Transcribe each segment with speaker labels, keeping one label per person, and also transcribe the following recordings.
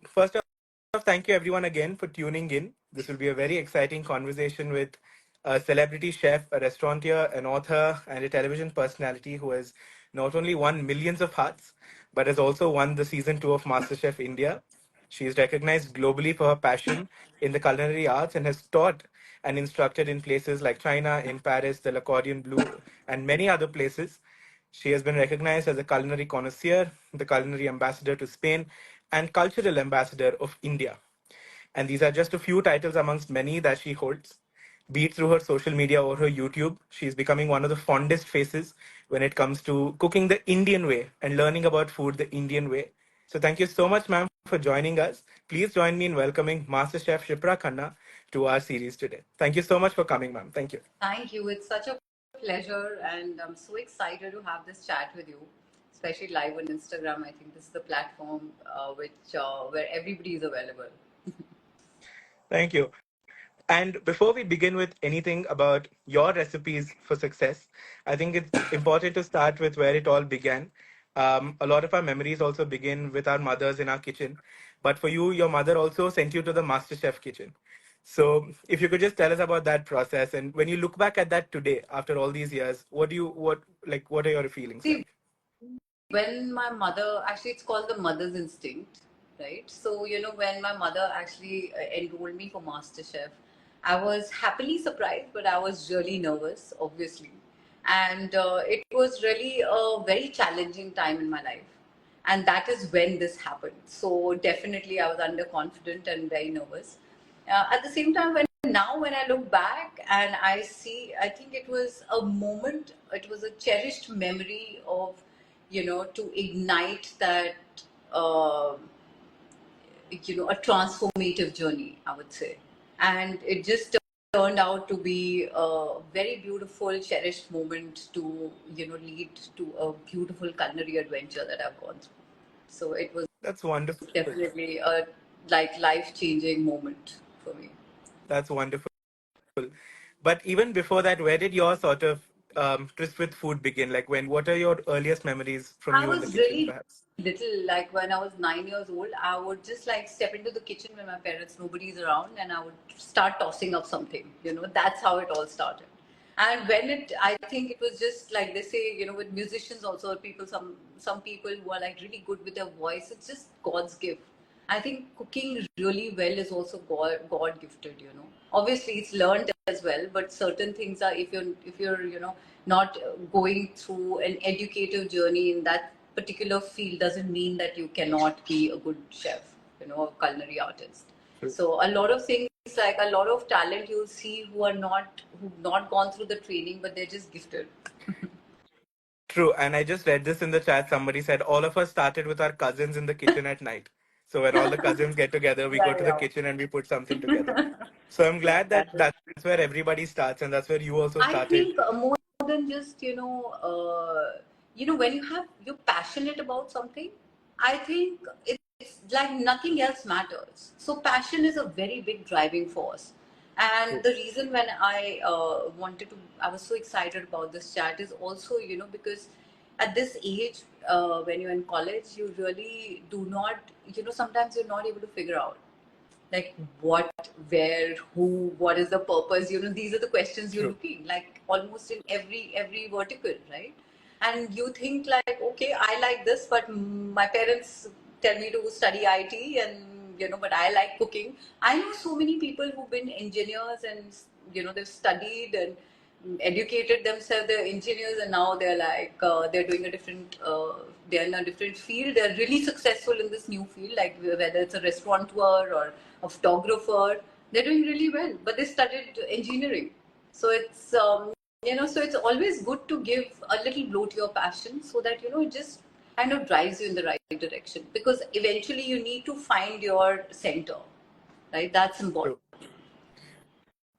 Speaker 1: first off, thank you everyone again for tuning in. This will be a very exciting conversation with a celebrity chef, a restaurateur, an author, and a television personality who has not only won millions of hearts, but has also won the season 2 of MasterChef India. She is recognized globally for her passion in the culinary arts and has taught and instructed in places like China, in Paris, the Le Cordon Bleu, and many other places. She has been recognized as a culinary connoisseur, the culinary ambassador to Spain, and cultural ambassador of India. And these are just a few titles amongst many that she holds. Be it through her social media or her YouTube, she's becoming one of the fondest faces when it comes to cooking the Indian way and learning about food the Indian way. So thank you so much, ma'am, for joining us. Please join me in welcoming MasterChef Shipra Khanna to our series today. Thank you so much for coming, ma'am. Thank you.
Speaker 2: Thank you. It's such a pleasure, and I'm so excited to have this chat with you, especially live on Instagram. I think this is the platform which where everybody is available.
Speaker 1: Thank you. And before we begin with anything about your recipes for success, I think it's important to start with where it all began. A lot of our memories also begin with our mothers in our kitchen. But for you, your mother also sent you to the MasterChef kitchen. So if you could just tell us about that process, and when you look back at that today, after all these years, what are your feelings
Speaker 2: See,
Speaker 1: like?
Speaker 2: when my mother, actually, it's called the mother's instinct, right? So, when my mother actually enrolled me for MasterChef, I was happily surprised, but I was really nervous, obviously. And it was really a very challenging time in my life. And that is when this happened. So, definitely, I was underconfident and very nervous. At the same time, when I look back and I see, I think it was a moment, it was a cherished memory of, to ignite that, uh, a transformative journey, I would say. And it just turned out to be a very beautiful, cherished moment to, lead to a beautiful culinary adventure that I've gone through. So it was
Speaker 1: That's wonderful.
Speaker 2: definitely a life changing moment for me.
Speaker 1: That's wonderful. But even before that, where did your sort of tryst with food begin? Like what are your earliest memories from
Speaker 2: I
Speaker 1: you in the
Speaker 2: was
Speaker 1: kitchen,
Speaker 2: really
Speaker 1: perhaps?
Speaker 2: little, like when I was 9 years old, I would just like step into the kitchen when my parents, nobody's around, and I would start tossing up something. That's how it all started. And when I think it was just like they say, with musicians also, people, some people who are like really good with their voice, it's just God's gift. I think cooking really well is also God gifted. Obviously it's learned as well, but certain things are, if you're not going through an educative journey in that particular field, doesn't mean that you cannot be a good chef, a culinary artist. So a lot of things, like a lot of talent you'll see who've not gone through the training, but they're just gifted.
Speaker 1: True. And I just read this in the chat. Somebody said all of us started with our cousins in the kitchen at night. So when all the cousins get together, we go to the
Speaker 2: Yeah,
Speaker 1: kitchen and we put something together. So I'm
Speaker 2: yeah.
Speaker 1: glad that that's where everybody starts, and that's where you also
Speaker 2: I
Speaker 1: started.
Speaker 2: think more than just when you're passionate about something, I think it's like nothing else matters. So passion is a very big driving force, and the reason when I was so excited about this chat is also because at this age, when you're in college, you really do not, sometimes you're not able to figure out like what, where, who, what is the purpose, these are the questions you're
Speaker 1: True.
Speaker 2: looking like almost in every vertical, right? And you think like, okay, I like this, but my parents tell me to study IT, and but I like cooking. I know so many people who've been engineers, and they've studied and educated themselves, they're engineers, and now they're like they're doing a different they're in a different field, they're really successful in this new field, like whether it's a restaurateur or a photographer, they're doing really well, but they studied engineering. So it's always good to give a little blow to your passion, so that it just kind of drives you in the right direction, because eventually you need to find your center, right? That's important.
Speaker 1: True.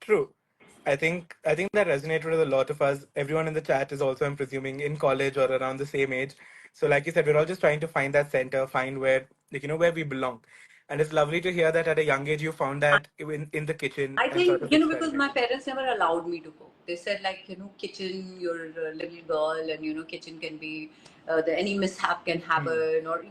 Speaker 1: True. I think that resonated with a lot of us. Everyone in the chat is also, I'm presuming, in college or around the same age. So like you said, we're all just trying to find that center, find where where we belong. And it's lovely to hear that at a young age you found that in the kitchen
Speaker 2: I
Speaker 1: and sort
Speaker 2: think,
Speaker 1: of
Speaker 2: because my
Speaker 1: experimented.
Speaker 2: parents never allowed me to cook. They said, like, kitchen, you're a little girl, and, kitchen can be, any mishap can
Speaker 1: Hmm.
Speaker 2: happen. Or,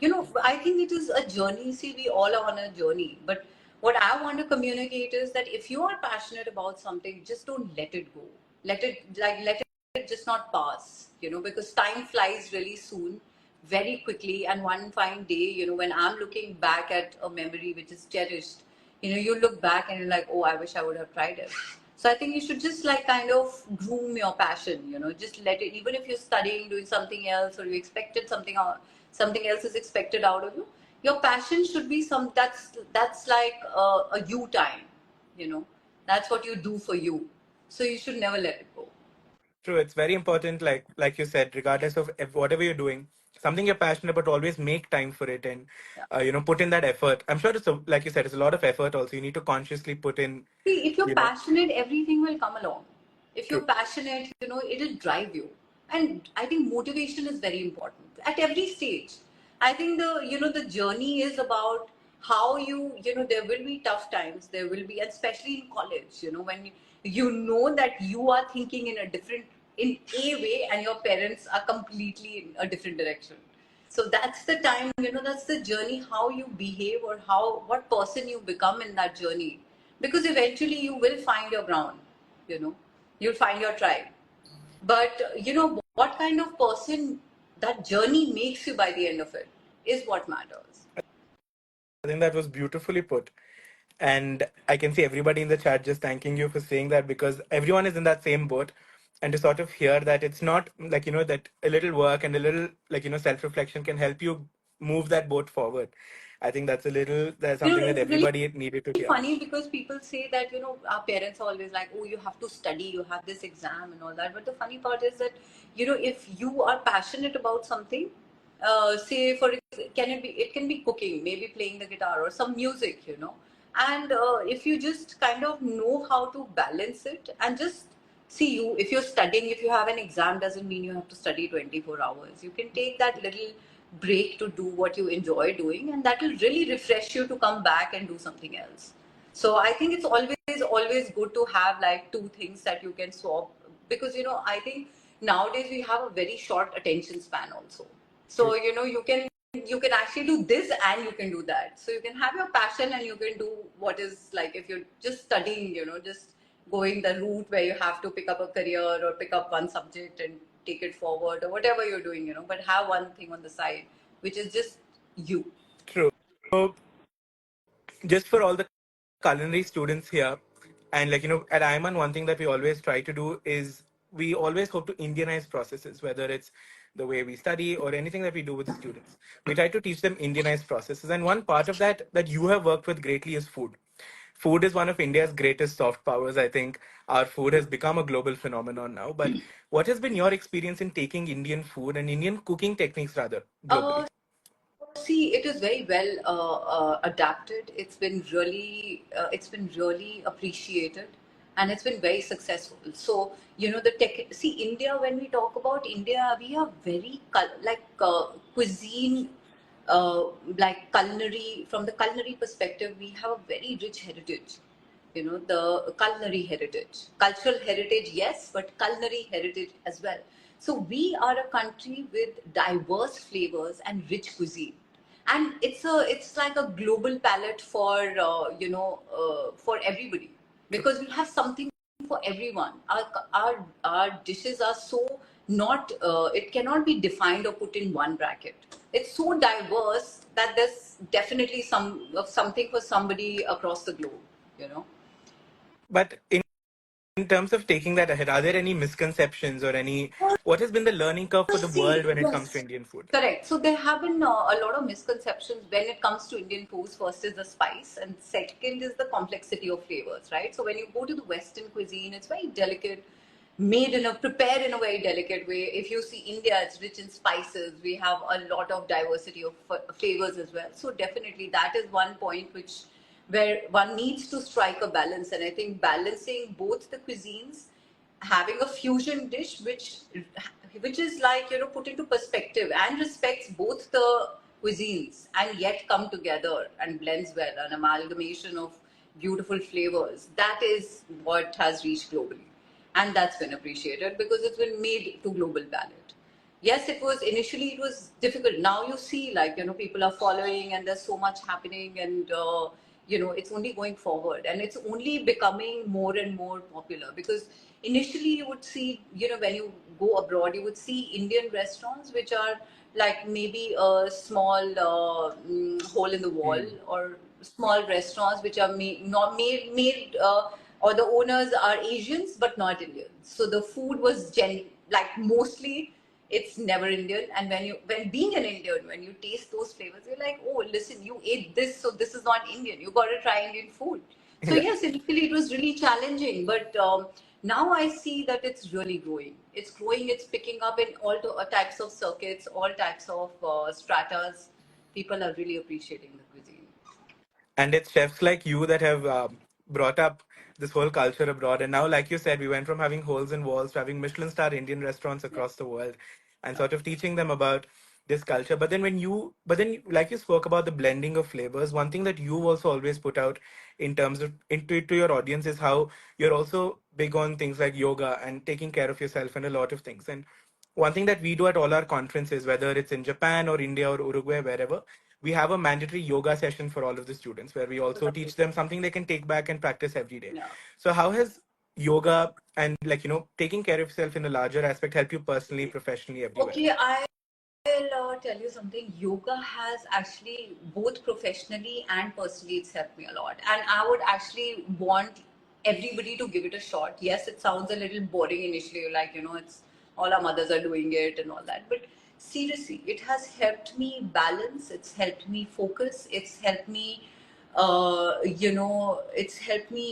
Speaker 2: I think it is a journey. See, we all are on a journey. But what I want to communicate is that if you are passionate about something, just don't let it go. Let it just not pass, because time flies really soon, very quickly. And one fine day, when I'm looking back at a memory which is cherished, you look back and you're like, oh, I wish I would have tried it. So I think you should just, like, kind of groom your passion, just let it, even if you're studying, doing something else, or you expected something, or something else is expected out of you. Your passion should be that's like a you time, you know, that's what you do for you. So you should never let it go.
Speaker 1: True, it's very important, like you said, regardless of whatever you're doing, something you're passionate about, always make time for it and
Speaker 2: Yeah.
Speaker 1: put in that effort. I'm sure like you said, it's a lot of effort. Also, you need to consciously put in,
Speaker 2: See, if you're
Speaker 1: you know,
Speaker 2: passionate, everything will come along. If you're
Speaker 1: true.
Speaker 2: passionate, it'll drive you. And I think motivation is very important at every stage. I think the journey is about how there will be tough times. There will be, especially in college, when you know that you are thinking in a way, and your parents are completely in a different direction. So that's the time, that's the journey, how you behave, or what person you become in that journey. Because eventually you will find your ground, you know, you'll find your tribe. But, what kind of person that journey makes you by the end of it is what matters.
Speaker 1: I think that was beautifully put. And I can see everybody in the chat just thanking you for saying that, because everyone is in that same boat. And to sort of hear that it's not like, that a little work and a little, like, self reflection can help you move that boat forward. I think that's something that
Speaker 2: It's really
Speaker 1: everybody needed to hear.
Speaker 2: funny because people say that, our parents are always like, oh, you have to study, you have this exam and all that. But the funny part is that, if you are passionate about something, say it can be cooking, maybe playing the guitar or some music, and if you just kind of know how to balance it, and just see, if you're studying, if you have an exam, doesn't mean you have to study 24 hours. You can take that little break to do what you enjoy doing, and that will really refresh you to come back and do something else. So I think it's always good to have, like, two things that you can swap, because I think nowadays we have a very short attention span also. So
Speaker 1: True.
Speaker 2: you can actually do this and you can do that. So you can have your passion and you can do what is, like, if you're just studying, just going the route where you have to pick up a career or pick up one subject and take it forward, or whatever you're doing, but have one thing on the side which is just you.
Speaker 1: True. So just for all the culinary students here, and like at Iman, one thing that we always try to do is we always hope to Indianize processes, whether it's the way we study or anything that we do with the students. We try to teach them Indianized processes, and one part of that you have worked with greatly is food. Food is one of India's greatest soft powers. I think our food has become a global phenomenon now. But what has been your experience in taking Indian food and Indian cooking techniques rather globally?
Speaker 2: uh, See, it is very well adapted. It's been really appreciated, and it's been very successful. So, the tech. See, India. When we talk about India, we are very cuisine, like culinary. From the culinary perspective, we have a very rich heritage. The culinary heritage, cultural heritage, yes, but culinary heritage as well. So we are a country with diverse flavors and rich cuisine, and it's like a global palette for everybody,
Speaker 1: True.
Speaker 2: because we have something for everyone. Our dishes are so not it cannot be defined or put in one bracket. It's so diverse that there's definitely something for somebody across the globe, you know.
Speaker 1: But in terms of taking that ahead, are there any misconceptions or what has been the learning curve
Speaker 2: So
Speaker 1: for the world
Speaker 2: see,
Speaker 1: when it comes to
Speaker 2: yes,
Speaker 1: Indian food?
Speaker 2: correct. So there have been a lot of misconceptions when it comes to Indian foods. First is the spice, and second is the complexity of flavors, right? So when you go to the Western cuisine, it's very delicate, prepared in a very delicate way. If you see India, it's rich in spices. We have a lot of diversity of flavors as well. So definitely that is one point where one needs to strike a balance, and I think balancing both the cuisines, having a fusion dish which is, like, put into perspective and respects both the cuisines and yet come together and blends well, an amalgamation of beautiful flavors. That is what has reached globally. And that's been appreciated because it's been made to global palate. Yes, it was initially it was difficult. Now you see, like, people are following and there's so much happening, and it's only going forward and it's only becoming more and more popular because initially you would see, when you go abroad, you would see Indian restaurants which are like maybe a small hole in the wall, or small restaurants which are not made or the owners are Asians but not Indians. So the food was like mostly it's never Indian. And when being an Indian, when you taste those flavors, you're like, oh, listen, you ate this, so this is not Indian. You got to try Indian food. So
Speaker 1: Yeah.
Speaker 2: yes, initially it was really challenging, but now I see that it's really growing. It's growing. It's picking up in all types of circuits, all types of stratas. People are really appreciating the cuisine.
Speaker 1: And it's chefs like you that have brought up this whole culture abroad. And now, like you said, we went from having holes in walls to having Michelin star Indian restaurants
Speaker 2: Yeah.
Speaker 1: across the world, and sort of teaching them about this culture. But then like you spoke about the blending of flavors, one thing that you've also always put out in terms of into to your audience is how you're also big on things like yoga and taking care of yourself and a lot of things. And one thing that we do at all our conferences, whether it's in Japan or India or Uruguay, wherever, we have a mandatory yoga session for all of the students where we also teach them something they can take back and practice every day.
Speaker 2: Yeah.
Speaker 1: So how has yoga and, like, taking care of yourself in a larger aspect help you personally, professionally, everywhere?
Speaker 2: Okay, I'll tell you something. Yoga has actually, both professionally and personally, it's helped me a lot. And I would actually want everybody to give it a shot. Yes, it sounds a little boring initially, like, it's all our mothers are doing it and all that. But seriously, it has helped me balance, it's helped me focus, it's helped me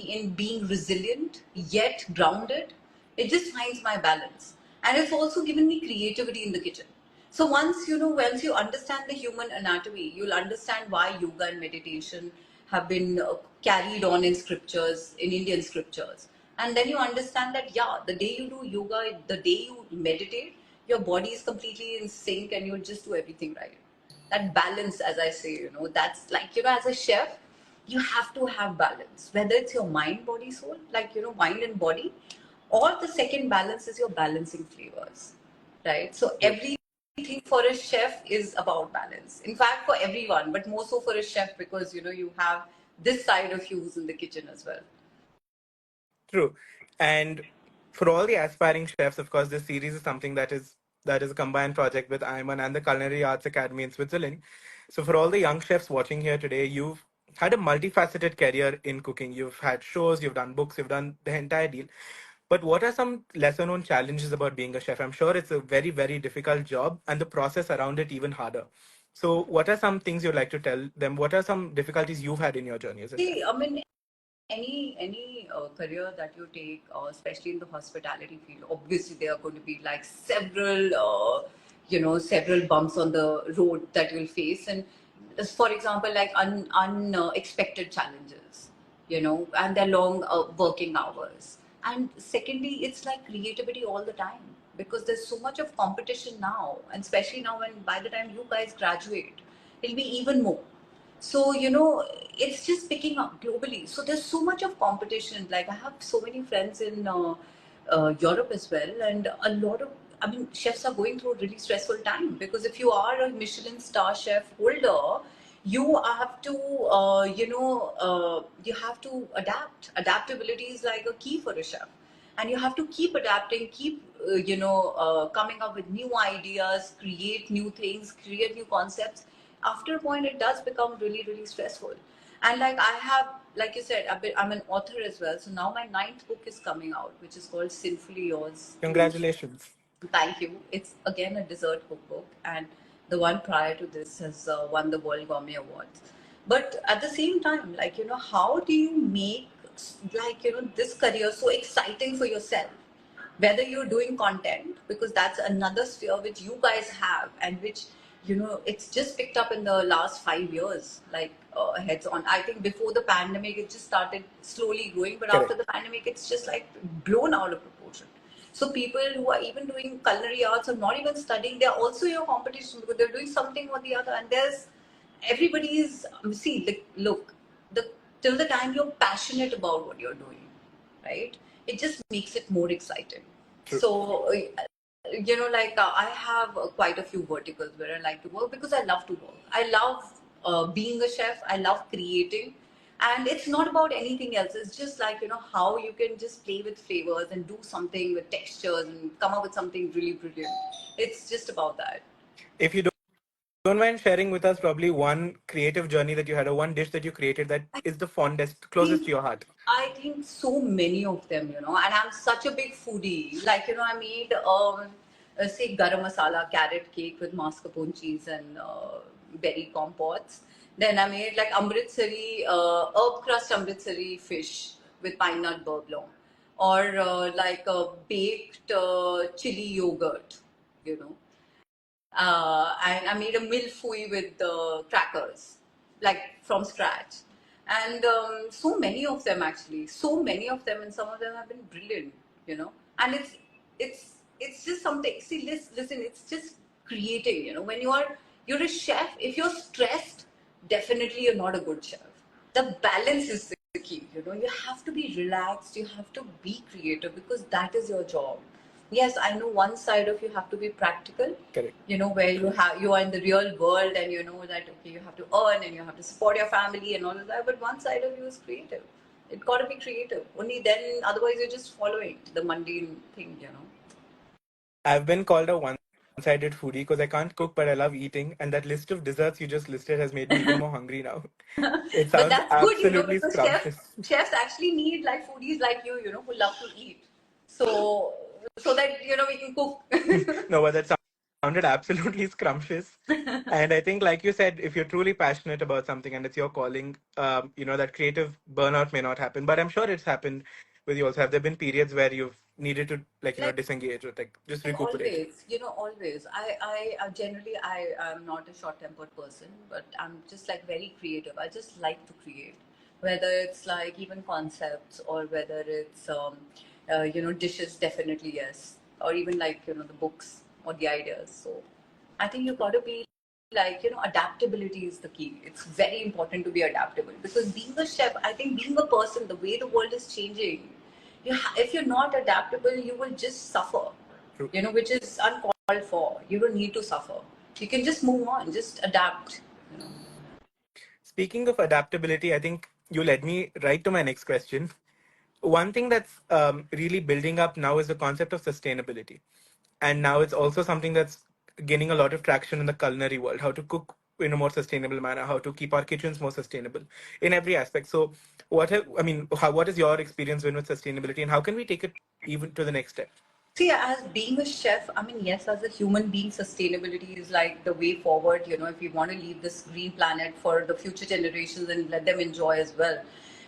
Speaker 2: in being resilient yet grounded. It just finds my balance. And it's also given me creativity in the kitchen. So once you understand the human anatomy, you'll understand why yoga and meditation have been carried on in scriptures, in Indian scriptures. And then you understand that, yeah, the day you do yoga, the day you meditate, your body is completely in sync and you'll just do everything right. That balance, as I say, that's like, as a chef, you have to have balance, whether it's your mind, body, soul, like, mind and body, or the second balance is your balancing flavors, right? So
Speaker 1: True.
Speaker 2: everything for a chef is about balance. In fact, for everyone, but more so for a chef because, you have this side of you who's in the kitchen as well.
Speaker 1: True. And for all the aspiring chefs, of course, this series is something that is a combined project with Ayman and the Culinary Arts Academy in Switzerland. So for all the young chefs watching here today, you've had a multifaceted career in cooking. You've had shows, you've done books, you've done the entire deal. But what are some lesser known challenges about being a chef? I'm sure it's a very, very difficult job and the process around it even harder. So what are some things you'd like to tell them? What are some difficulties you've had in your journey as a chef?
Speaker 2: See, I mean, any career that you take, especially in the hospitality field, obviously there are going to be like several bumps on the road that you'll face, and for example, like unexpected challenges, and their long working hours. And secondly, it's like creativity all the time because there's so much of competition now, and especially now when by the time you guys graduate, it'll be even more. So it's just picking up globally. So there's so much of competition. Like I have so many friends in Europe as well, and a lot of, I mean, chefs are going through a really stressful time because if you are a Michelin star chef holder, you have to you have to adapt. Adaptability is like a key for a chef, and you have to keep adapting, keep coming up with new ideas, create new things, create new concepts. After a point it does become really, really stressful. And like I have, like you said, I'm an author as well, so now my ninth book is coming out, which is called Sinfully Yours.
Speaker 1: Congratulations.
Speaker 2: Thank you. It's again a dessert cookbook, and the one prior to this has won the World Gourmet Awards. But at the same time, like, how do you make, like, this career so exciting for yourself? Whether you're doing content, because that's another sphere which you guys have, and which, it's just picked up in the last 5 years, like heads on. I think before the pandemic, it just started slowly growing, but after
Speaker 1: Correct.
Speaker 2: the pandemic, it's just like blown out of proportion. So people who are even doing culinary arts or not even studying, they're also your competition because they're doing something or the other. And there's everybody is see like look the till the time you're passionate about what you're doing, right? It just makes it more exciting.
Speaker 1: True.
Speaker 2: So like I have quite a few verticals where I like to work because I love to work. I love being a chef. I love creating, and it's not about anything else. It's just like how you can just play with flavors and do something with textures and come up with something really brilliant. It's just about that.
Speaker 1: If you don't mind sharing with us probably one creative journey that you had or one dish that you created that is the fondest, closest to your heart.
Speaker 2: I think so many of them, and I'm such a big foodie. Like, I made, say, garam masala carrot cake with mascarpone cheese and berry compotes. Then I made like Amritsari, herb crust Amritsari fish with pine nut beurre blanc. Or like a baked chili yogurt, you know and I made a milfui with crackers, like from scratch. And so many of them actually, so many of them, and some of them have been brilliant, And it's just something. See, listen, it's just creating. When you're a chef, if you're stressed, definitely you're not a good chef. The balance is the key. You have to be relaxed. You have to be creative because that is your job. Yes, I know one side of you have to be practical.
Speaker 1: Correct.
Speaker 2: Where you are in the real world and you know that okay, you have to earn and you have to support your family and all of that. But one side of you is creative. It got to be creative. Only then, otherwise you're just following the mundane thing.
Speaker 1: I've been called a one-sided foodie because I can't cook, but I love eating. And that list of desserts you just listed has made me even more hungry now. It
Speaker 2: But
Speaker 1: sounds
Speaker 2: that's good,
Speaker 1: absolutely
Speaker 2: because
Speaker 1: scrumptious.
Speaker 2: chefs actually need like foodies like you, who love to eat. So that we can cook.
Speaker 1: No, but that sounded absolutely scrumptious. And I think, like you said, if you're truly passionate about something and it's your calling, that creative burnout may not happen. But I'm sure it's happened with you also. Have there been periods where you've needed to,
Speaker 2: Like
Speaker 1: disengage or just
Speaker 2: Like
Speaker 1: recuperate?
Speaker 2: always, always. I generally I am not a short-tempered person, but I'm just like very creative. I just like to create, whether it's like even concepts or whether it's dishes. Definitely yes, or even like the books or the ideas. So I think you've got to be like adaptability is the key. It's very important to be adaptable because being a chef, I think being a person, the way the world is changing, if you're not adaptable, you will just suffer,
Speaker 1: True.
Speaker 2: which is uncalled for. You don't need to suffer. You can just move on, just adapt.
Speaker 1: Speaking of adaptability, I think you led me right to my next question. One thing that's really building up now is the concept of sustainability. And now it's also something that's gaining a lot of traction in the culinary world, how to cook in a more sustainable manner, how to keep our kitchens more sustainable in every aspect. So what is your experience been with sustainability and how can we take it even to the next step?
Speaker 2: See, as being a chef, I mean, yes, as a human being, sustainability is like the way forward. If we want to leave this green planet for the future generations and let them enjoy as well.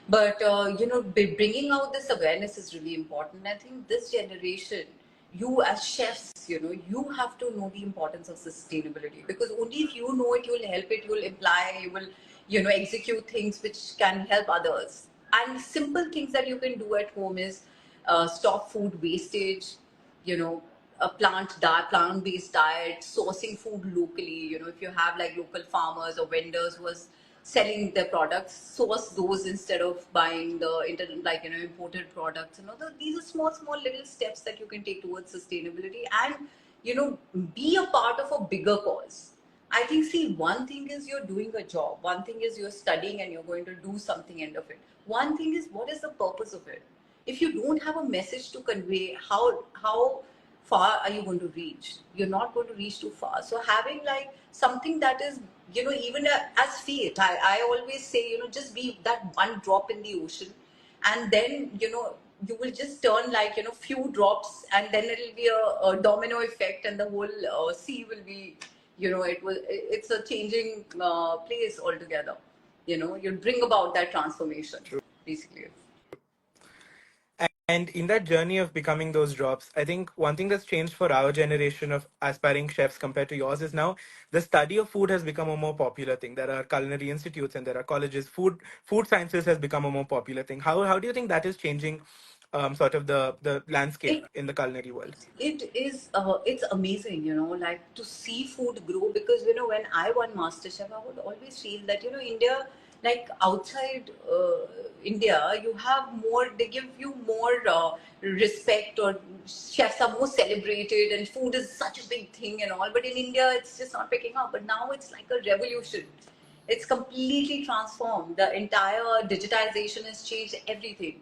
Speaker 2: But, bringing out this awareness is really important. I think this generation, you as chefs, you have to know the importance of sustainability because only if you know it, you'll help it, you'll apply, you will, execute things which can help others. And simple things that you can do at home is stop food wastage, a plant-based diet, sourcing food locally. If you have like local farmers or vendors who are selling their products, source those instead of buying the imported products. These are small little steps that you can take towards sustainability and be a part of a bigger cause. I think, see, one thing is you're doing a job, one thing is you're studying and you're going to do something end of it. One thing is what is the purpose of it? If you don't have a message to convey, how far are you going to reach? You're not going to reach too far. So having like something that is, even as faith, I always say, just be that one drop in the ocean, and then you will just turn like few drops, and then it'll be a domino effect, and the whole sea will be, it's a changing place altogether. You'll bring about that transformation,
Speaker 1: True.
Speaker 2: basically.
Speaker 1: And in that journey of becoming those drops, I think one thing that's changed for our generation of aspiring chefs compared to yours is now the study of food has become a more popular thing. There are culinary institutes and there are colleges. Food sciences has become a more popular thing. How do you think that is changing sort of the
Speaker 2: It
Speaker 1: landscape in the culinary world?
Speaker 2: it's amazing, like to see food grow, because when I won MasterChef, I would always feel that India, like outside India, you have more, they give you more respect, or chefs are more celebrated and food is such a big thing and all, but in India it's just not picking up. But now it's like a revolution. It's completely transformed. The entire digitization has changed everything.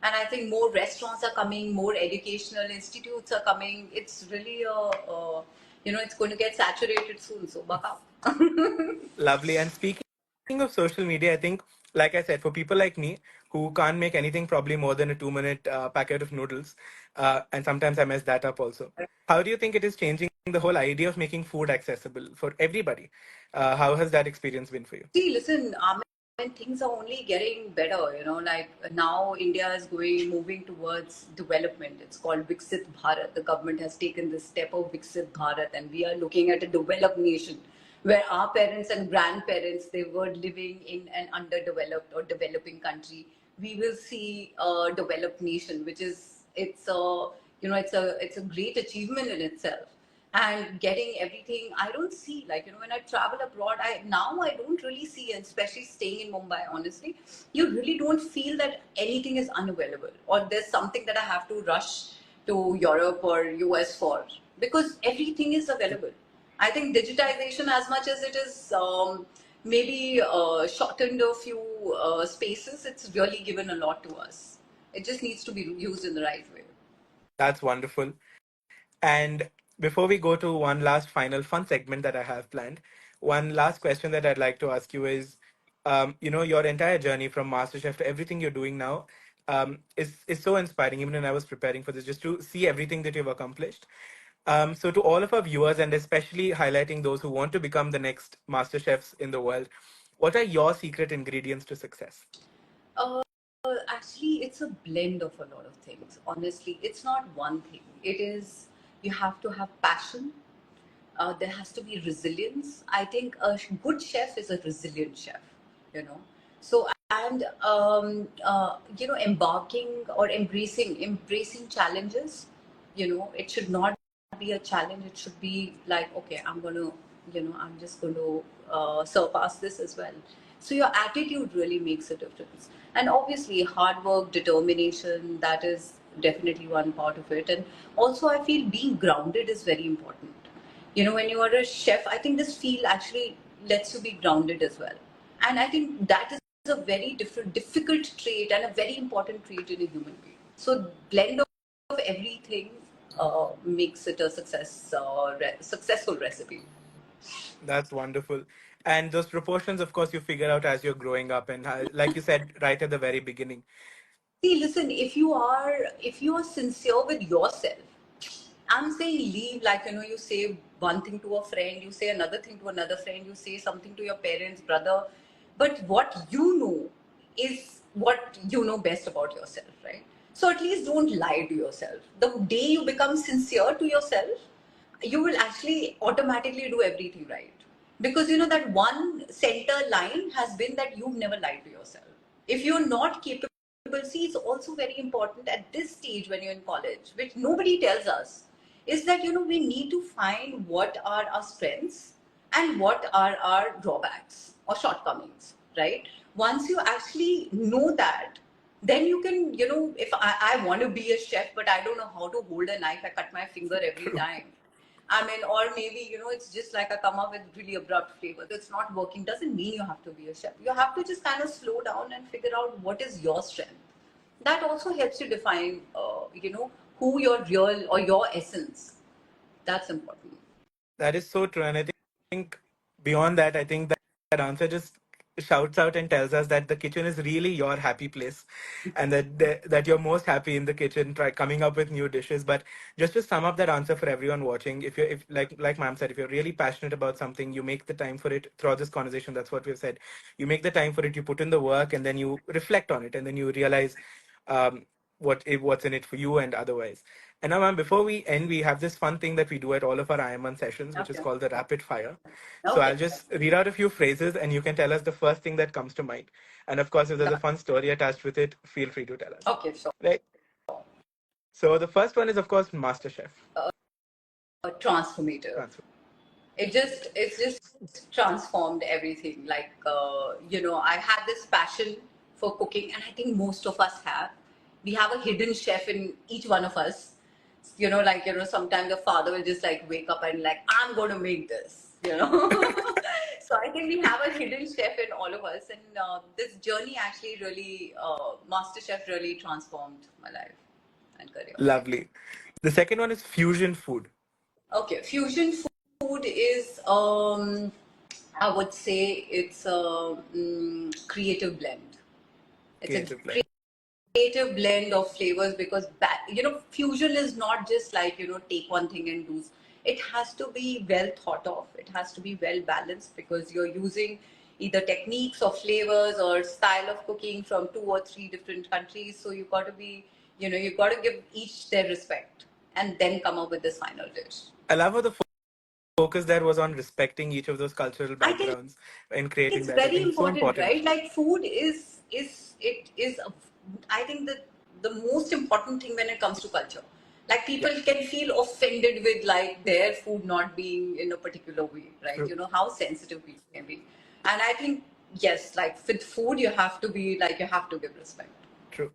Speaker 2: And I think more restaurants are coming, more educational institutes are coming. It's really it's going to get saturated soon. So buck up.
Speaker 1: Lovely. And speaking of social media, I think, like I said, for people like me who can't make anything probably more than a 2 minute packet of noodles, and sometimes I mess that up also. How do you think it is changing the whole idea of making food accessible for everybody? How has that experience been for you?
Speaker 2: See, listen, and things are only getting better, like now India is moving towards development. It's called Viksit Bharat. The government has taken this step of Viksit Bharat, and we are looking at a developed nation where our parents and grandparents, they were living in an underdeveloped or developing country. We will see a developed nation, which is, it's a, it's a great achievement in itself. And getting everything, I don't see, like when I travel abroad, I don't really see, and especially staying in Mumbai, honestly, you really don't feel that anything is unavailable, or there's something that I have to rush to Europe or US for, because everything is available. I think digitization, as much as it is maybe shortened a few spaces, it's really given a lot to us. It just needs to be used in the right way.
Speaker 1: That's wonderful. And before we go to one last final fun segment that I have planned, one last question that I'd like to ask you is, your entire journey from MasterChef to everything you're doing now, is so inspiring. Even when I was preparing for this, just to see everything that you've accomplished. So to all of our viewers, and especially highlighting those who want to become the next master chefs in the world, what are your secret ingredients to success?
Speaker 2: Uh, Actually, it's a blend of a lot of things. Honestly, it's not one thing. It is, you have to have passion. There has to be resilience. I think a good chef is a resilient chef, you know. So, and embarking or embracing challenges. It should not be a challenge. It should be like, okay, I'm just going to surpass this as well. So your attitude really makes a difference. And obviously, hard work, determination, that is definitely one part of it. And also, I feel being grounded is very important. When you are a chef, I think this field actually lets you be grounded as well. And I think that is a very difficult trait and a very important trait in a human being. So blend of everything makes it a successful recipe.
Speaker 1: That's wonderful. And those proportions, of course, you figure out as you're growing up, and like you said right at the very beginning.
Speaker 2: See, listen, if you are sincere with yourself, I'm saying leave, like you say one thing to a friend, you say another thing to another friend, you say something to your parents, brother, but what you know is what you know best about yourself, right? So at least don't lie to yourself. The day you become sincere to yourself, you will actually automatically do everything right. Because that one center line has been that you've never lied to yourself. If you're not capable, see, it's also very important at this stage when you're in college, which nobody tells us, is that we need to find what are our strengths and what are our drawbacks or shortcomings, right? Once you actually know that, then you can, if I want to be a chef, but I don't know how to hold a knife, I cut my finger every
Speaker 1: True.
Speaker 2: time. I mean, or maybe, it's just like I come up with really abrupt flavor. It's not working. Doesn't mean you have to be a chef. You have to just kind of slow down and figure out what is your strength. That also helps you define, who your real or your essence. That's important.
Speaker 1: That is so true. And I think beyond that, I think that answer just shouts out and tells us that the kitchen is really your happy place, and that you're most happy in the kitchen, try coming up with new dishes. But just to sum up that answer for everyone watching, if like ma'am said, if you're really passionate about something, you make the time for it throughout this conversation. That's what we've said. You make the time for it, you put in the work, and then you reflect on it, and then you realize um, what's in it for you and otherwise. And now, ma'am, before we end, we have this fun thing that we do at all of our IM1 sessions, which is
Speaker 2: Okay.
Speaker 1: called the rapid fire. So
Speaker 2: Okay.
Speaker 1: I'll just read out a few phrases, and you can tell us the first thing that comes to mind. And of course, if there's a fun story attached with it, feel free to tell us.
Speaker 2: Okay, sure.
Speaker 1: Right? So the first one is, of course, MasterChef.
Speaker 2: Transformative.
Speaker 1: Transfer.
Speaker 2: It's just transformed everything. Like I had this passion for cooking, and I think most of us have. We have a hidden chef in each one of us. Sometimes the father will just like wake up and like, I'm going to make this. So I think we have a hidden chef in all of us, and this journey actually really, MasterChef really transformed my life and career.
Speaker 1: Lovely. The second one is fusion food.
Speaker 2: Okay, fusion food is, I would say it's a creative blend. It's a
Speaker 1: Creative blend.
Speaker 2: creative blend of flavors because fusion is not just like take one thing and do. It has to be well thought of. It has to be well balanced because you're using either techniques or flavors or style of cooking from 2 or 3 different countries. So you got to be, you got to give each their respect and then come up with this final dish.
Speaker 1: I love how the focus there was on respecting each of those cultural
Speaker 2: I think
Speaker 1: backgrounds and creating
Speaker 2: it's
Speaker 1: that. I
Speaker 2: very
Speaker 1: think it's so
Speaker 2: important,
Speaker 1: important.
Speaker 2: right? Like food I think that the most important thing when it comes to culture. Like people
Speaker 1: Yeah.
Speaker 2: can feel offended with like their food not being in a particular way, right?
Speaker 1: True.
Speaker 2: You know how sensitive people can be, and I think yes, like with food you have to be like you have to give respect.
Speaker 1: True.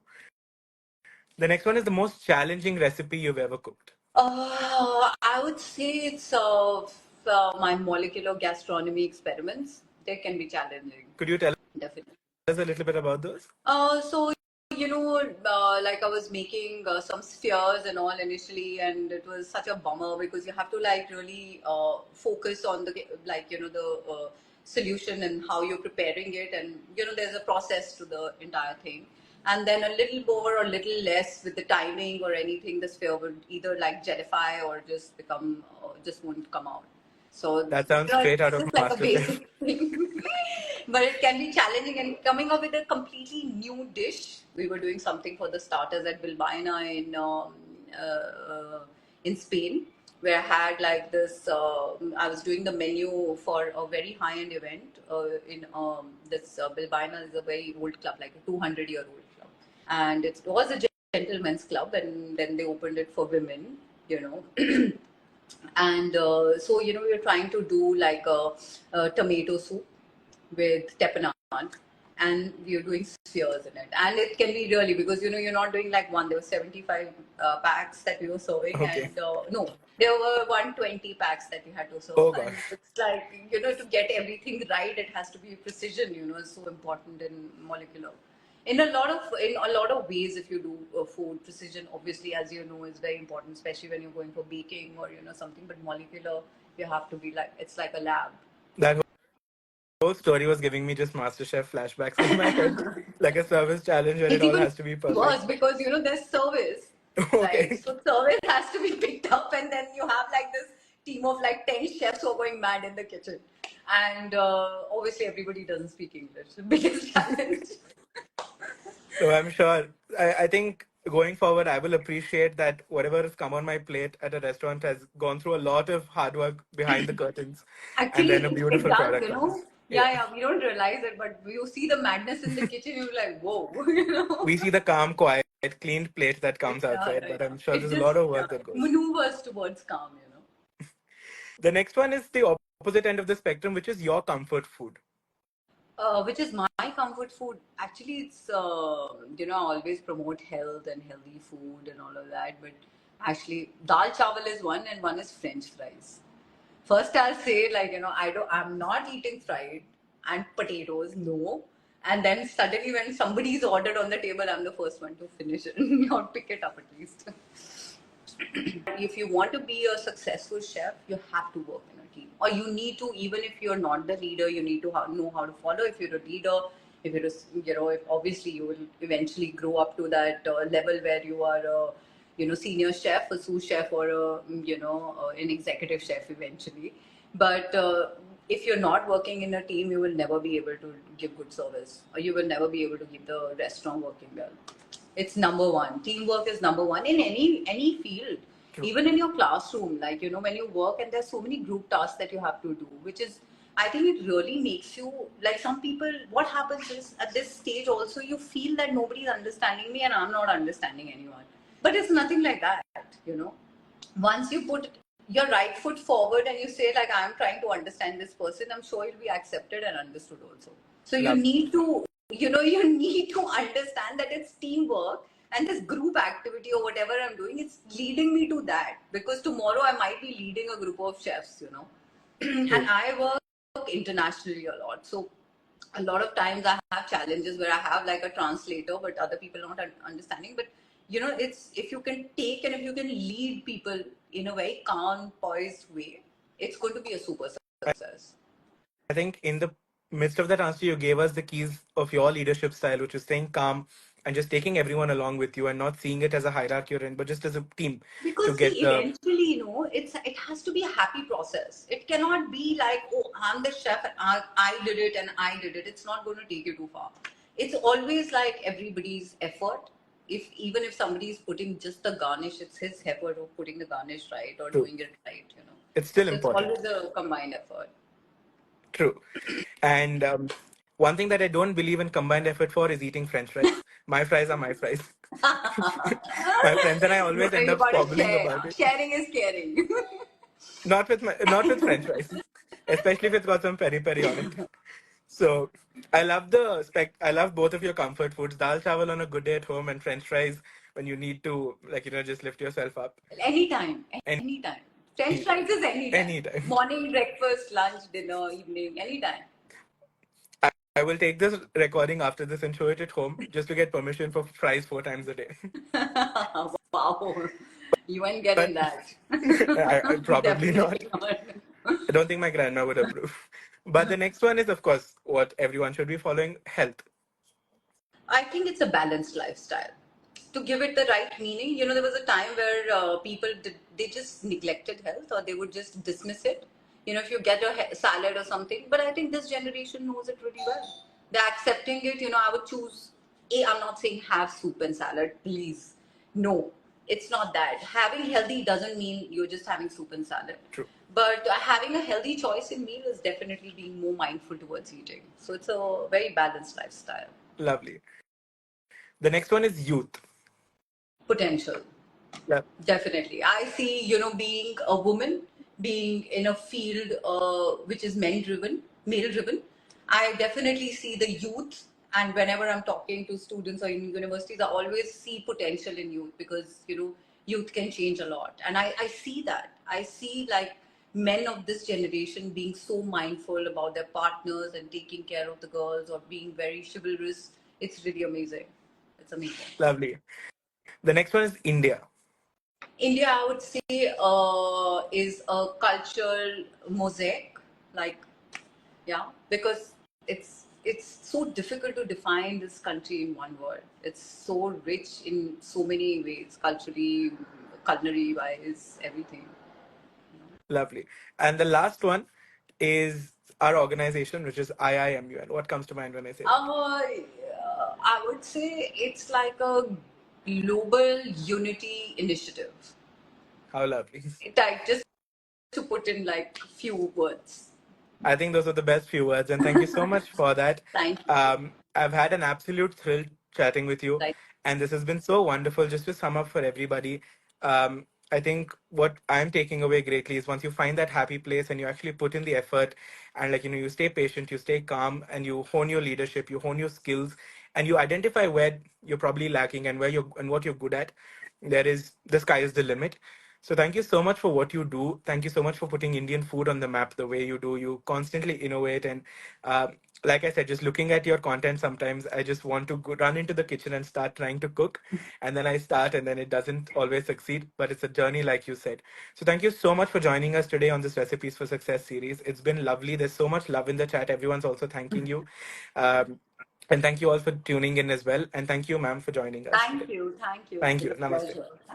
Speaker 1: The next one is the most challenging recipe you've ever cooked.
Speaker 2: I would say it's my molecular gastronomy experiments. They can be challenging,
Speaker 1: Could you tell
Speaker 2: definitely.
Speaker 1: us a little bit about those?
Speaker 2: So like I was making some spheres and all initially, and it was such a bummer because you have to like really focus on the solution and how you're preparing it, and there's a process to the entire thing. And then a little more or little less with the timing or anything, the sphere would either like jellify or just become just won't come out. So
Speaker 1: That sounds straight out
Speaker 2: it's
Speaker 1: of
Speaker 2: just like a
Speaker 1: MasterChef.
Speaker 2: basic thing. But it can be challenging and coming up with a completely new dish. We were doing something for the starters at Bilbaina in Spain, where I had like this. I was doing the menu for a very high-end event in this Bilbaina is a very old club, like a 200-year-old club, and it was a gentlemen's club, and then they opened it for women. You know. And so we were trying to do like a tomato soup with tepanan, and we were doing spheres in it, and it can be really because you're not doing like one. There were 75 packs that we were serving,
Speaker 1: Okay.
Speaker 2: and no, there were 120 packs that you had to serve.
Speaker 1: Oh
Speaker 2: And
Speaker 1: gosh.
Speaker 2: it's like to get everything right, it has to be precision. It's so important in molecular. In a lot of ways, if you do food, precision obviously, as you know, is very important, especially when you're going for baking or something. But molecular, you have to be like it's like a lab.
Speaker 1: That whole story was giving me just MasterChef flashbacks in my head, like a service challenge where it
Speaker 2: It's
Speaker 1: all
Speaker 2: even
Speaker 1: has to be
Speaker 2: worse
Speaker 1: perfect.
Speaker 2: because there's service, right?
Speaker 1: Okay.
Speaker 2: So service has to be picked up, and then you have like this team of like 10 chefs who are going mad in the kitchen, and obviously everybody doesn't speak English. The biggest challenge.
Speaker 1: So I'm sure. I think going forward, I will appreciate that whatever has come on my plate at a restaurant has gone through a lot of hard work behind the curtains, and
Speaker 2: Actually,
Speaker 1: then a
Speaker 2: it
Speaker 1: beautiful
Speaker 2: does,
Speaker 1: product comes.
Speaker 2: Yeah,
Speaker 1: Yeah.
Speaker 2: yeah. We don't realize it, but you see the madness in the kitchen. You're like, whoa,
Speaker 1: We see the calm, quiet, cleaned plate that comes
Speaker 2: Yeah,
Speaker 1: outside,
Speaker 2: yeah,
Speaker 1: but
Speaker 2: yeah.
Speaker 1: I'm sure
Speaker 2: It
Speaker 1: there's a
Speaker 2: just
Speaker 1: lot of work that goes.
Speaker 2: maneuvers towards calm.
Speaker 1: The next one is the opposite end of the spectrum, which is your comfort food.
Speaker 2: Which is my comfort food. Actually, it's I always promote health and healthy food and all of that. But actually, dal chawal is one, and one is French fries. First, I'll say like I'm not eating fried and potatoes, no. And then suddenly, when somebody's ordered on the table, I'm the first one to finish it or pick it up at least. If you want to be a successful chef, you have to work in a team, or you need to. Even if you're not the leader, you need to know how to follow. If you're a leader, if you're if obviously you will eventually grow up to that level where you are a senior chef, a sous chef, or a an executive chef eventually. But if you're not working in a team, you will never be able to give good service, or you will never be able to keep the restaurant working well. It's number one. Teamwork is number one in any field.
Speaker 1: True.
Speaker 2: Even in your classroom, like when you work and there's so many group tasks that you have to do, which is, I think it really makes you like some people. What happens is at this stage also you feel that nobody's understanding me and I'm not understanding anyone. But it's nothing like that, you know. Once you put your right foot forward and you say like, I'm trying to understand this person, I'm sure you'll be accepted and understood also. So you
Speaker 1: Love.
Speaker 2: need to, you need to understand that it's teamwork, and this group activity or whatever I'm doing, it's leading me to that, because tomorrow I might be leading a group of chefs,
Speaker 1: True.
Speaker 2: and I work internationally a lot. So a lot of times I have challenges where I have like a translator, but other people are not understanding. But it's, if you can take and if you can lead people in a very calm, poised way, it's going to be a super success.
Speaker 1: I think in the midst of that answer, you gave us the keys of your leadership style, which is staying calm and just taking everyone along with you and not seeing it as a hierarchy or but just as a team to
Speaker 2: Because see,
Speaker 1: get the.
Speaker 2: eventually, it has to be a happy process. It cannot be like, oh, I'm the chef and I did it and I did it. It's not going to take you too far. It's always like everybody's effort. If even if somebody is putting just the garnish, it's his effort of putting the garnish right or
Speaker 1: True.
Speaker 2: doing it right.
Speaker 1: It's still
Speaker 2: So it's
Speaker 1: important.
Speaker 2: always a combined effort.
Speaker 1: True. And one thing that I don't believe in combined effort for is eating French fries. My fries are my fries. My friends and I
Speaker 2: you,
Speaker 1: always end
Speaker 2: you
Speaker 1: up
Speaker 2: gotta
Speaker 1: squabbling
Speaker 2: share.
Speaker 1: about it.
Speaker 2: Sharing is caring.
Speaker 1: Not with French fries, especially if it's got some peri peri on it. So I love the spec. I love both of your comfort foods: dal chawal on a good day at home, and French fries when you need to, like, just lift yourself up.
Speaker 2: Anytime,
Speaker 1: Any
Speaker 2: anytime. French
Speaker 1: time,
Speaker 2: fries is anytime.
Speaker 1: anytime.
Speaker 2: Morning, breakfast, lunch, dinner, evening, anytime.
Speaker 1: I will take this recording after this and show it at home just to get permission for fries 4 times a day.
Speaker 2: Wow. You ain't getting
Speaker 1: But
Speaker 2: that.
Speaker 1: I probably not.
Speaker 2: Definitely not.
Speaker 1: I don't think my grandma would approve. But the next one is, of course, what everyone should be following: health.
Speaker 2: I think it's a balanced lifestyle. To give it the right meaning, there was a time where people they just neglected health, or they would just dismiss it. If you get a salad or something, but I think this generation knows it really well. They're accepting it. I would choose. I'm not saying have soup and salad, please. No, it's not that. Having healthy doesn't mean you're just having soup and salad.
Speaker 1: True.
Speaker 2: But having a healthy choice in meal is definitely being more mindful towards eating. So it's a very balanced lifestyle.
Speaker 1: Lovely. The next one is youth.
Speaker 2: Potential.
Speaker 1: Yeah.
Speaker 2: Definitely. I see, being a woman, being in a field which is male driven, I definitely see the youth. And whenever I'm talking to students or in universities, I always see potential in youth, because, youth can change a lot. And I see that. I see like men of this generation being so mindful about their partners and taking care of the girls, or being very chivalrous. It's really amazing. It's amazing.
Speaker 1: Lovely. The next one is India.
Speaker 2: India, I would say, is a cultural mosaic. Like, yeah, because it's so difficult to define this country in one word. It's so rich in so many ways, culturally, culinary wise, everything.
Speaker 1: Lovely. And the last one is our organization, which is IIMUN. What comes to mind when I say that?
Speaker 2: I would say it's like a global unity initiative.
Speaker 1: How lovely.
Speaker 2: Just to put in like few words.
Speaker 1: I think those are the best few words, and thank you so much for that.
Speaker 2: Thank you.
Speaker 1: I've had an absolute thrill chatting with you,
Speaker 2: Like,
Speaker 1: and this has been so wonderful. Just to sum up for everybody, I think what I'm taking away greatly is once you find that happy place and you actually put in the effort, and you stay patient, you stay calm, and you hone your leadership, you hone your skills, and you identify where you're probably lacking and what you're good at. The sky is the limit. So thank you so much for what you do. Thank you so much for putting Indian food on the map the way you do. You constantly innovate, and like I said, just looking at your content, sometimes I just want to run into the kitchen and start trying to cook, and then I start, and then it doesn't always succeed. But it's a journey, like you said. So thank you so much for joining us today on this Recipes for Success series. It's been lovely. There's so much love in the chat. Everyone's also thanking you. Um, and thank you all for tuning in as well. And thank you, ma'am, for joining us
Speaker 2: thank
Speaker 1: today.
Speaker 2: you. Thank you. It
Speaker 1: Thank
Speaker 2: was
Speaker 1: you.
Speaker 2: a
Speaker 1: Namaste.
Speaker 2: pleasure.